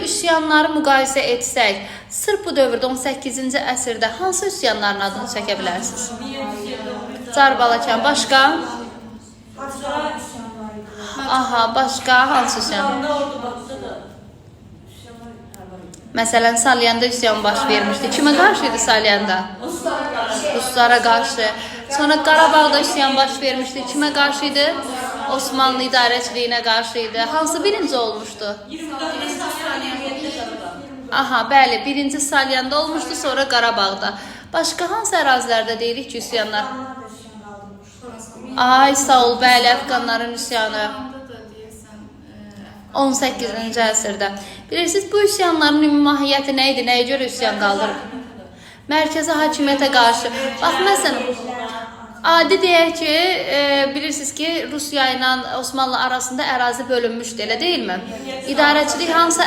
üsyanları müqayisə etsək, sırf bu dövrdə 18-ci əsrdə hansı üsyanların adını çəkə bilərsiniz? Çar Balakən, başqa? Aha, başqa hansı üsyan? Məsələn, Salyanda üsyan baş vermişdi. Kimə qarşı idi Salyanda? Ruslara qarşı. Sonra Qarabağda üsyan baş vermişdi. Kimə qarşı idi? Osmanlı idarəçiliyinə qarşı idi. Hansı birinci olmuşdu? Aha, bəli, birinci Salyanda olmuşdu, sonra Qarabağda. Başqa hansı ərazilərdə deyirik ki, üsyanlar? Ay, sağ ol, bəli, Əfqanların üsyanı. 18-ci əsrdə. Bilirsiniz, bu üsyanların ümumi mahiyyəti nə idi? Nəyə görə üsyan qaldırıb? Mərkəzi hakimiyyətə qarşı. Bax, məsələn, adi deyək ki, bilirsiniz ki, Rusiya ilə Osmanlı arasında ərazi bölünmüşdü, elə deyilmi? İdarəçilik hansı